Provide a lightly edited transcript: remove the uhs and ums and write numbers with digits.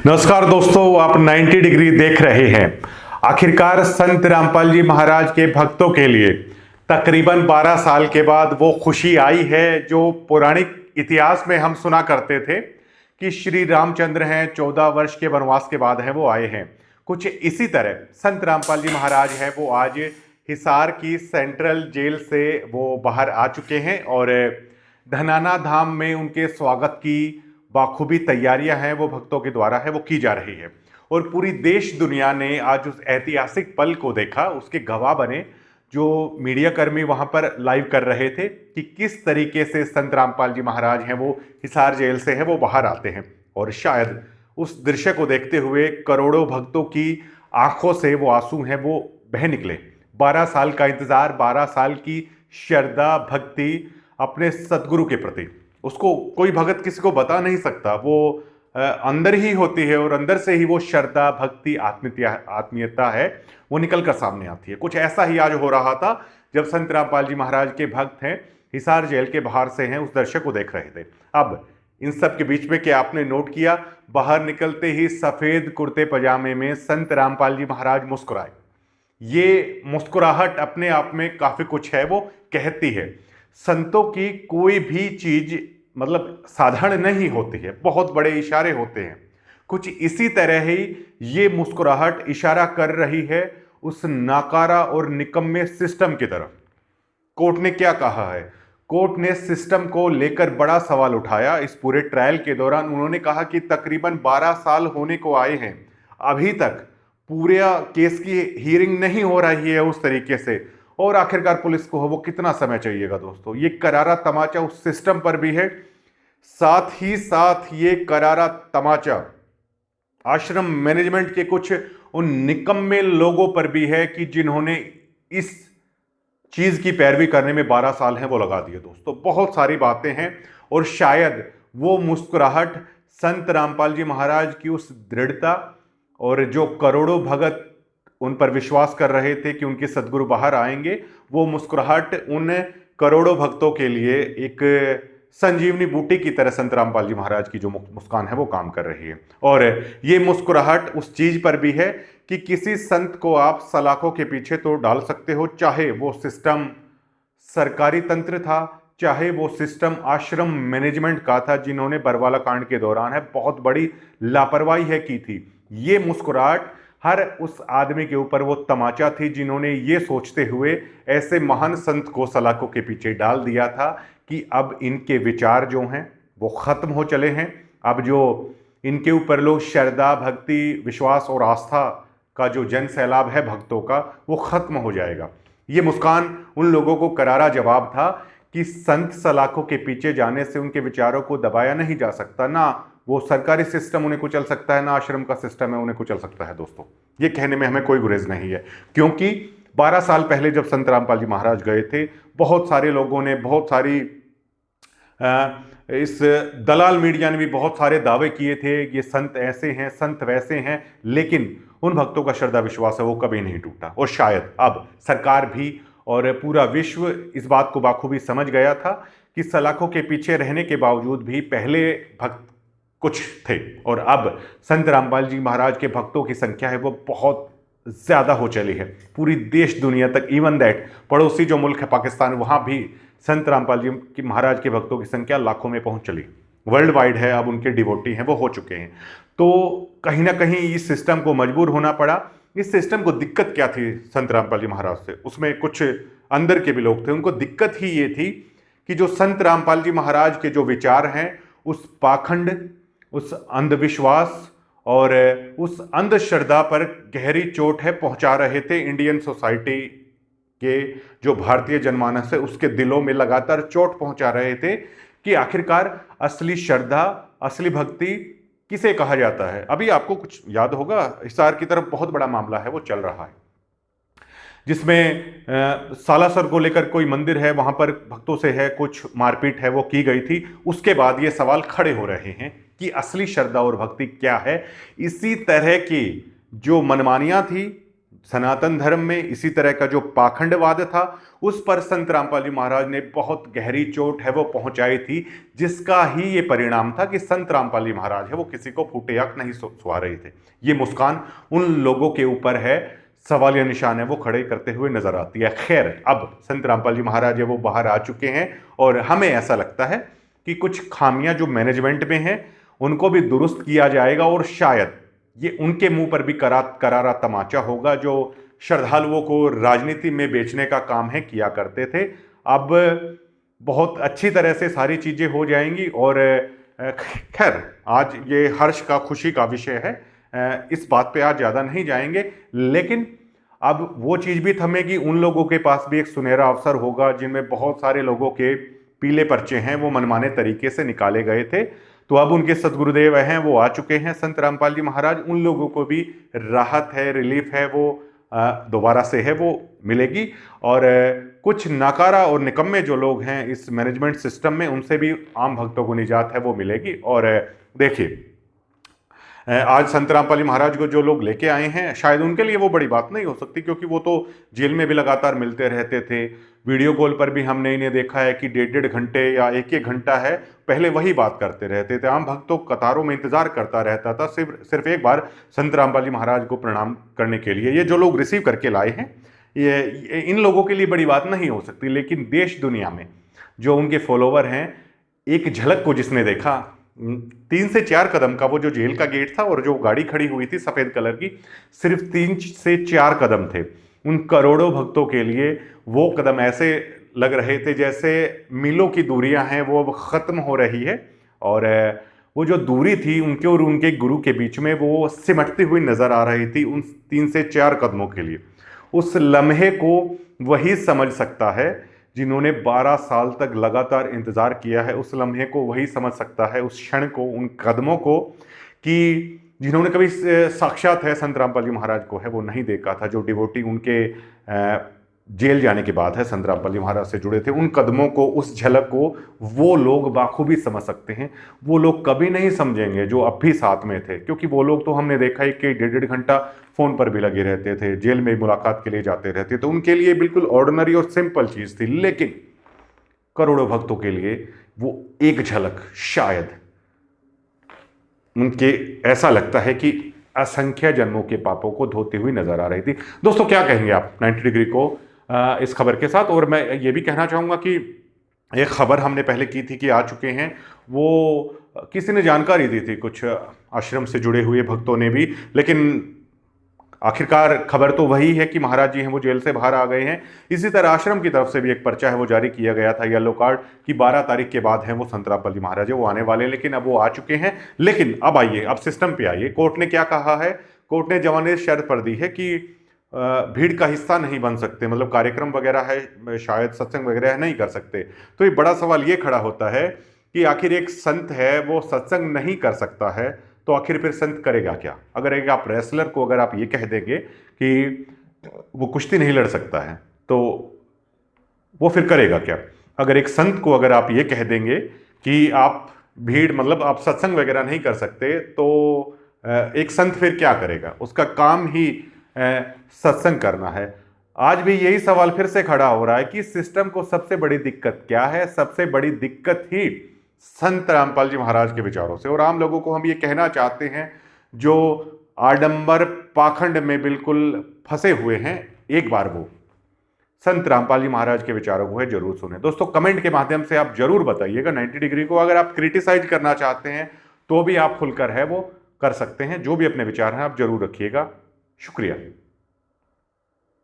नमस्कार दोस्तों, आप 90 डिग्री देख रहे हैं। आखिरकार संत रामपाल जी महाराज के भक्तों के लिए तकरीबन 12 साल के बाद वो खुशी आई है जो पौराणिक इतिहास में हम सुना करते थे कि श्री रामचंद्र हैं, 14 वर्ष के वनवास के बाद हैं वो आए हैं। कुछ इसी तरह संत रामपाल जी महाराज हैं वो आज हिसार की सेंट्रल जेल से वो बाहर आ चुके हैं और धनाना धाम में उनके स्वागत की बाखूबी तैयारियां हैं वो भक्तों के द्वारा है वो की जा रही है। और पूरी देश दुनिया ने आज उस ऐतिहासिक पल को देखा, उसके गवाह बने जो मीडिया कर्मी वहां पर लाइव कर रहे थे कि किस तरीके से संत रामपाल जी महाराज हैं वो हिसार जेल से है वो बाहर आते हैं। और शायद उस दृश्य को देखते हुए करोड़ों भक्तों की आंखों से वो आंसू हैं वो बह निकले। 12 साल का इंतजार, 12 साल की श्रद्धा भक्ति अपने सतगुरु के प्रति, उसको कोई भगत किसी को बता नहीं सकता, वो अंदर ही होती है और अंदर से ही वो श्रद्धा भक्ति आत्मीयता है वो निकल कर सामने आती है। कुछ ऐसा ही आज हो रहा था जब संत रामपाल जी महाराज के भक्त हैं हिसार जेल के बाहर से हैं उस दृश्य को देख रहे थे। अब इन सब के बीच में क्या आपने नोट किया, बाहर निकलते ही सफेद कुर्ते पजामे में संत रामपाल जी महाराज मुस्कुराए। ये मुस्कुराहट अपने आप में काफी कुछ है वो कहती है। संतों की कोई भी चीज मतलब साधारण नहीं होती है, बहुत बड़े इशारे होते हैं। कुछ इसी तरह ही ये मुस्कुराहट इशारा कर रही है उस नाकारा और निकम्मे सिस्टम की तरफ। कोर्ट ने क्या कहा है? कोर्ट ने सिस्टम को लेकर बड़ा सवाल उठाया। इस पूरे ट्रायल के दौरान उन्होंने कहा कि तकरीबन 12 साल होने को आए हैं, अभी तक पूरे केस की हियरिंग नहीं हो रही है उस तरीके से। और आखिरकार पुलिस को वो कितना समय चाहिएगा दोस्तों। ये करारा तमाचा उस सिस्टम पर भी है, साथ ही साथ ये करारा तमाचा आश्रम मैनेजमेंट के कुछ उन निकम्मे लोगों पर भी है कि जिन्होंने इस चीज की पैरवी करने में 12 साल हैं वो लगा दिए दोस्तों। बहुत सारी बातें हैं और शायद वो मुस्कुराहट संत रामपाल जी महाराज की उस दृढ़ता और जो करोड़ों भगत उन पर विश्वास कर रहे थे कि उनके सद्गुरु बाहर आएंगे, वो मुस्कुराहट उन करोड़ों भक्तों के लिए एक संजीवनी बूटी की तरह संत रामपाल जी महाराज की जो मुस्कान है वो काम कर रही है। और ये मुस्कुराहट उस चीज पर भी है कि किसी संत को आप सलाखों के पीछे तो डाल सकते हो, चाहे वो सिस्टम सरकारी तंत्र था, चाहे वो सिस्टम आश्रम मैनेजमेंट का था जिन्होंने बरवाला कांड के दौरान है बहुत बड़ी लापरवाही है की थी। ये मुस्कुराहट हर उस आदमी के ऊपर वो तमाचा थी जिन्होंने ये सोचते हुए ऐसे महान संत को सलाखों के पीछे डाल दिया था कि अब इनके विचार जो हैं वो खत्म हो चले हैं। अब जो इनके ऊपर लोग श्रद्धा भक्ति विश्वास और आस्था का जो जन सैलाब है भक्तों का वो खत्म हो जाएगा। ये मुस्कान उन लोगों को करारा जवाब था कि संत सलाखों के पीछे जाने से उनके विचारों को दबाया नहीं जा सकता, ना वो सरकारी सिस्टम उन्हें कुचल सकता है, ना आश्रम का सिस्टम है उन्हें कुचल सकता है। दोस्तों ये कहने में हमें कोई गुरेज नहीं है, क्योंकि 12 साल पहले जब संत रामपाल जी महाराज गए थे, बहुत सारे लोगों ने, बहुत सारी इस दलाल मीडिया ने भी बहुत सारे दावे किए थे ये संत ऐसे हैं, संत वैसे हैं, लेकिन उन भक्तों का श्रद्धा विश्वास है वो कभी नहीं टूटा। और शायद अब सरकार भी और पूरा विश्व इस बात को बाखूबी समझ गया था कि सलाखों के पीछे रहने के बावजूद भी पहले भक्त कुछ थे और अब संत रामपाल जी महाराज के भक्तों की संख्या है वो बहुत ज्यादा हो चली है। पूरी देश दुनिया तक, इवन दैट पड़ोसी जो मुल्क है पाकिस्तान, वहां भी संत रामपाल जी की महाराज के भक्तों की संख्या लाखों में पहुंच चली। वर्ल्ड वाइड है, अब उनके डिवोटी हैं वो हो चुके हैं। तो कहीं ना कहीं इस सिस्टम को मजबूर होना पड़ा। इस सिस्टम को दिक्कत क्या थी संत रामपाल जी महाराज से? उसमें कुछ अंदर के भी लोग थे, उनको दिक्कत ही ये थी कि जो संत रामपाल जी महाराज के जो विचार हैं उस पाखंड, उस अंधविश्वास और उस अंधश्रद्धा पर गहरी चोट है पहुंचा रहे थे इंडियन सोसाइटी के जो भारतीय जनमानस है उसके दिलों में लगातार चोट पहुंचा रहे थे कि आखिरकार असली श्रद्धा, असली भक्ति किसे कहा जाता है। अभी आपको कुछ याद होगा, हिसार की तरफ बहुत बड़ा मामला है वो चल रहा है जिसमें सालासर को लेकर कोई मंदिर है, वहां पर भक्तों से है कुछ मारपीट है वो की गई थी। उसके बाद ये सवाल खड़े हो रहे हैं कि असली श्रद्धा और भक्ति क्या है। इसी तरह की जो मनमानियां थी, सनातन धर्म में इसी तरह का जो पाखंडवाद था उस पर संत रामपाल जी महाराज ने बहुत गहरी चोट है वो पहुंचाई थी, जिसका ही ये परिणाम था कि संत रामपाल जी महाराज है वो किसी को फूटे आंख नहीं सुहा रहे थे। ये मुस्कान उन लोगों के ऊपर है, सवालिया निशान है वो खड़े करते हुए नजर आती है। खैर, अब संत रामपाल जी महाराज है वो बाहर आ चुके हैं और हमें ऐसा लगता है कि कुछ खामियां जो मैनेजमेंट में हैं उनको भी दुरुस्त किया जाएगा और शायद ये उनके मुंह पर भी करारा तमाचा होगा जो श्रद्धालुओं को राजनीति में बेचने का काम है किया करते थे। अब बहुत अच्छी तरह से सारी चीजें हो जाएंगी और खैर आज ये हर्ष का, खुशी का विषय है, इस बात पे आज ज्यादा नहीं जाएंगे। लेकिन अब वो चीज भी थमेगी, उन लोगों के पास भी एक सुनहरा अवसर होगा जिनमें बहुत सारे लोगों के पीले पर्चे हैं वो मनमाने तरीके से निकाले गए थे। तो अब उनके सदगुरुदेव हैं वो आ चुके हैं संत रामपाल जी महाराज, उन लोगों को भी राहत है, रिलीफ है वो दोबारा से है वो मिलेगी। और कुछ नाकारा और निकम्मे जो लोग हैं इस मैनेजमेंट सिस्टम में उनसे भी आम भक्तों को निजात है वो मिलेगी। और देखिए आज संत रामपाल जी महाराज को जो लोग लेके आए हैं शायद उनके लिए वो बड़ी बात नहीं हो सकती, क्योंकि वो तो जेल में भी लगातार मिलते रहते थे। वीडियो कॉल पर भी हमने इन्हें देखा है कि 1.5 घंटे या 1 घंटा है पहले वही बात करते रहते थे। आम भक्त तो कतारों में इंतजार करता रहता था सिर्फ एक बार संत रामपाल जी महाराज को प्रणाम करने के लिए। ये जो लोग रिसीव करके लाए हैं ये इन लोगों के लिए बड़ी बात नहीं हो सकती, लेकिन देश दुनिया में जो उनके फॉलोवर हैं, एक झलक को जिसने देखा 3 से 4 कदम का वो जो जेल का गेट था और जो गाड़ी खड़ी हुई थी सफेद कलर की, सिर्फ 3 से 4 कदम थे। उन करोड़ों भक्तों के लिए वो कदम ऐसे लग रहे थे जैसे मीलों की दूरियां हैं वो अब खत्म हो रही है और वो जो दूरी थी उनके और उनके गुरु के बीच में वो सिमटती हुई नजर आ रही थी उन 3 से 4 कदमों के लिए। उस लम्हे को वही समझ सकता है जिन्होंने 12 साल तक लगातार इंतजार किया है। उस लम्हे को वही समझ सकता है, उस क्षण को, उन कदमों को, कि जिन्होंने कभी साक्षात है संत रामपाल जी महाराज को है वो नहीं देखा था। जो डिवोटी उनके जेल जाने के बाद है संत रामपाल जी महाराज से जुड़े थे, उन कदमों को, उस झलक को वो लोग बाखूबी समझ सकते हैं। वो लोग कभी नहीं समझेंगे जो अब भी साथ में थे, क्योंकि वो लोग तो हमने देखा है कि 1.5 घंटा फोन पर भी लगे रहते थे, जेल में मुलाकात के लिए जाते रहते, तो उनके लिए बिल्कुल ऑर्डिनरी और सिंपल चीज थी। लेकिन करोड़ों भक्तों के लिए वो एक झलक शायद उनके ऐसा लगता है कि असंख्य जन्मों के पापों को धोती हुई नजर आ रही थी। दोस्तों क्या कहेंगे आप 90 डिग्री को इस खबर के साथ? और मैं ये भी कहना चाहूंगा कि एक खबर हमने पहले की थी कि आ चुके हैं, वो किसी ने जानकारी दी थी, कुछ आश्रम से जुड़े हुए भक्तों ने भी, लेकिन आखिरकार खबर तो वही है कि महाराज जी हैं वो जेल से बाहर आ गए हैं। इसी तरह आश्रम की तरफ से भी एक पर्चा है वो जारी किया गया था, येलो कार्ड, कि 12 तारीख के बाद है वो संत रामपाल जी महाराज है वो आने वाले हैं, लेकिन अब वो आ चुके हैं। लेकिन अब आइए, अब सिस्टम पे आइए। कोर्ट ने क्या कहा है? कोर्ट ने जवानी शर्त पर दी है कि भीड़ का हिस्सा नहीं बन सकते, मतलब कार्यक्रम वगैरह है, शायद सत्संग वगैरह नहीं कर सकते। तो ये बड़ा सवाल ये खड़ा होता है कि आखिर एक संत है वो सत्संग नहीं कर सकता है तो आखिर फिर संत करेगा क्या? अगर एक आप रेसलर को अगर आप ये कह देंगे कि वो कुश्ती नहीं लड़ सकता है तो वो फिर करेगा क्या? अगर एक संत को अगर आप ये कह देंगे कि आप भीड़, मतलब आप सत्संग वगैरह नहीं कर सकते, तो एक संत फिर क्या करेगा? उसका काम ही सत्संग करना है। आज भी यही सवाल फिर से खड़ा हो रहा है कि सिस्टम को सबसे बड़ी दिक्कत क्या है? सबसे बड़ी दिक्कत ही संत रामपाल जी महाराज के विचारों से। और आम लोगों को हम ये कहना चाहते हैं जो आडंबर पाखंड में बिल्कुल फंसे हुए हैं, एक बार वो संत रामपाल जी महाराज के विचारों को है जरूर सुने। दोस्तों कमेंट के माध्यम से आप जरूर बताइएगा 90 डिग्री को। अगर आप क्रिटिसाइज करना चाहते हैं तो भी आप खुलकर है वो कर सकते हैं। जो भी अपने विचार हैं आप जरूर रखिएगा। शुक्रिया।